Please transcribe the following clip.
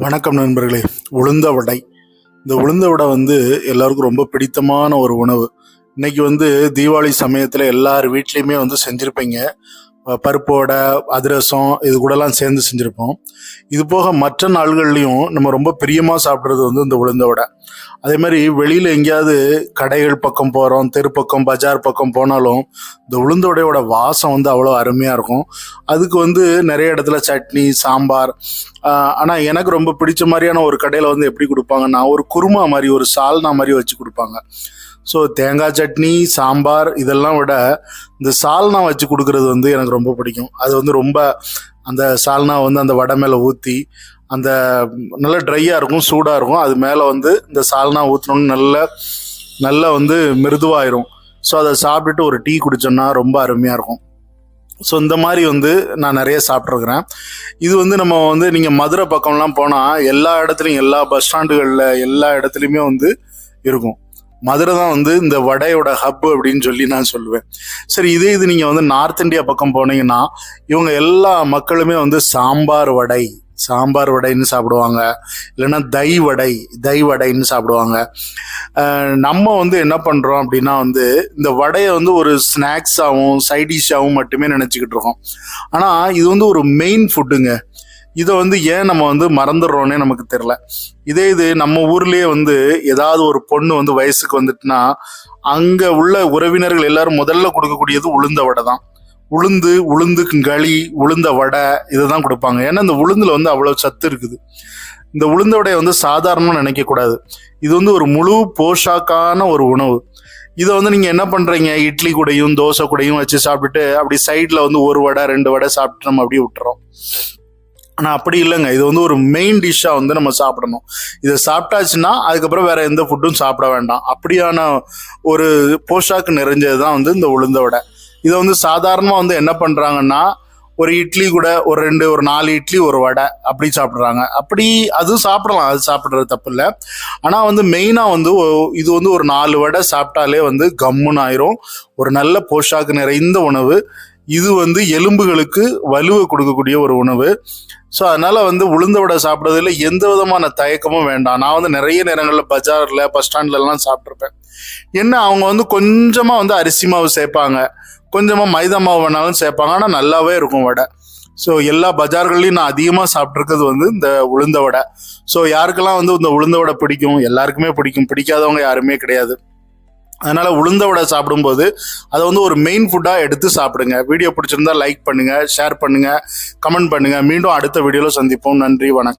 வணக்கம் நண்பர்களே. உளுந்த வடை. இந்த உளுந்த வடை எல்லாருக்கும் ரொம்ப பிடித்தமான ஒரு உணவு. இன்னைக்கு தீபாவளி சமயத்தில் எல்லார் வீட்லேயுமே செஞ்சுருப்பீங்க. பருப்பு வடை, அதிரசம் இது கூடலாம் சேர்ந்து செஞ்சுருப்போம். இது போக மற்ற நாள்கள்லையும் நம்ம ரொம்ப பிரியமாக சாப்பிட்றது இந்த உளுந்த வடை. அதே மாதிரி வெளியில் எங்கேயாவது கடைகள் பக்கம் போகிறோம், தெரு பக்கம், பஜார் பக்கம் போனாலும் இந்த உளுந்த வடையோட வாசம் அவ்வளோ அருமையாக இருக்கும். அதுக்கு நிறைய இடத்துல சட்னி, சாம்பார். ஆனால் எனக்கு ரொம்ப பிடிச்ச மாதிரியான ஒரு கடையில் எப்படி கொடுப்பாங்கன்னா, ஒரு குருமா மாதிரி, ஒரு சால்னா மாதிரி வச்சு கொடுப்பாங்க. ஸோ தேங்காய் சட்னி, சாம்பார் இதெல்லாம் விட இந்த சால்னா வச்சு கொடுக்கறது எனக்கு ரொம்ப பிடிக்கும். அது ரொம்ப அந்த சால்னா அந்த வடை மேலே ஊற்றி அந்த நல்லா ட்ரையாக இருக்கும், சூடாக இருக்கும். அது மேலே இந்த சால்னா ஊற்றணுன்னு நல்லா மிருதுவாயிரும். ஸோ அதை சாப்பிட்டுட்டு ஒரு டீ குடித்தோம்னா ரொம்ப அருமையாக இருக்கும். ஸோ இந்த மாதிரி நான் நிறைய சாப்பிட்ருக்குறேன். இது நம்ம நீங்கள் மதுரை பக்கம்லாம் போனால் எல்லா இடத்துலையும், எல்லா பஸ் ஸ்டாண்டுகளில், எல்லா இடத்துலையுமே இருக்கும். மதுரை தான் இந்த வடையோட ஹப் அப்படின்னு சொல்லி நான் சொல்லுவேன். சரி, இது நீங்கள் நார்த் இந்தியா பக்கம் போனீங்கன்னா இவங்க எல்லா மக்களுமே சாம்பார் வடைன்னு சாப்பிடுவாங்க. இல்லைன்னா தை வடைன்னு சாப்பிடுவாங்க. நம்ம என்ன பண்ணுறோம் அப்படின்னா இந்த வடையை ஒரு ஸ்நாக்ஸாகவும் சைடிஷாகவும் மட்டுமே நினச்சிக்கிட்டு இருக்கோம். ஆனால் இது ஒரு மெயின் ஃபுட்டுங்க. இதை ஏன் நம்ம மறந்துடுறோன்னே நமக்கு தெரியல. இது நம்ம ஊர்லயே ஏதாவது ஒரு பொண்ணு வயசுக்கு வந்துட்டுனா அங்க உள்ள உறவினர்கள் எல்லாரும் முதல்ல கொடுக்கக்கூடியது உளுந்த வடை தான். உளுந்துக்கு களி, உளுந்த வடை இதுதான் கொடுப்பாங்க. ஏன்னா இந்த உளுந்துல அவ்வளவு சத்து இருக்குது. இந்த உளுந்த வடையை சாதாரணமா நினைக்க கூடாது. இது ஒரு முழு போஷாக்கான ஒரு உணவு. இதை நீங்க என்ன பண்றீங்க, இட்லி கூடையும் தோசை கூடையும் வச்சு சாப்பிட்டுட்டு அப்படி சைட்ல ஒரு வடை 2 வடை சாப்பிட்டு நம்ம அப்படியே விட்டுறோம். ஆனால் அப்படி இல்லைங்க. இது ஒரு மெயின் டிஷ்ஷாக நம்ம சாப்பிடணும். இதை சாப்பிட்டாச்சுன்னா அதுக்கப்புறம் வேற எந்த ஃபுட்டும் சாப்பிட வேண்டாம். அப்படியான ஒரு போஷாக்கு நிறைஞ்சது தான் இந்த உளுந்த வடை. இதை சாதாரணமாக என்ன பண்ணுறாங்கன்னா, ஒரு இட்லி கூட ஒரு 4 இட்லி ஒரு வடை அப்படி சாப்பிட்றாங்க. அப்படி அதுவும் சாப்பிடலாம், அது சாப்பிட்றது தப்பு இல்லை. ஆனால் மெயினாக இது ஒரு 4 வடை சாப்பிட்டாலே கம்முன்னு ஆயிரும். ஒரு நல்ல போஷாக்கு நிறைந்த உணவு. இது எலும்புகளுக்கு வலுவை கொடுக்கக்கூடிய ஒரு உணவு. ஸோ அதனால உளுந்த வடை சாப்பிட்றதுல எந்த விதமான தயக்கமும் வேண்டாம். நான் நிறைய நேரங்களில் பஜாரில், பஸ் ஸ்டாண்ட்லலாம் சாப்பிட்ருப்பேன். என்ன அவங்க கொஞ்சமாக அரிசி மாவு சேர்ப்பாங்க, கொஞ்சமாக மைதா மாவு வேணாலும் சேர்ப்பாங்க. ஆனால் நல்லாவே இருக்கும் வடை. ஸோ எல்லா பஜார்கள்லையும் நான் அதிகமாக சாப்பிட்ருக்கிறது இந்த உளுந்த வடை. ஸோ யாருக்கெல்லாம் இந்த உளுந்த வடை பிடிக்கும், எல்லாருக்குமே பிடிக்கும். பிடிக்காதவங்க யாருமே கிடையாது. அதனால உளுந்த வடை சாப்பிடும்போது அதை ஒரு மெயின் ஃபுட்டாக எடுத்து சாப்பிடுங்க. வீடியோ பிடிச்சிருந்தா லைக் பண்ணுங்க, ஷேர் பண்ணுங்க, கமெண்ட் பண்ணுங்க. மீண்டும் அடுத்த வீடியோவில் சந்திப்போம். நன்றி, வணக்கம்.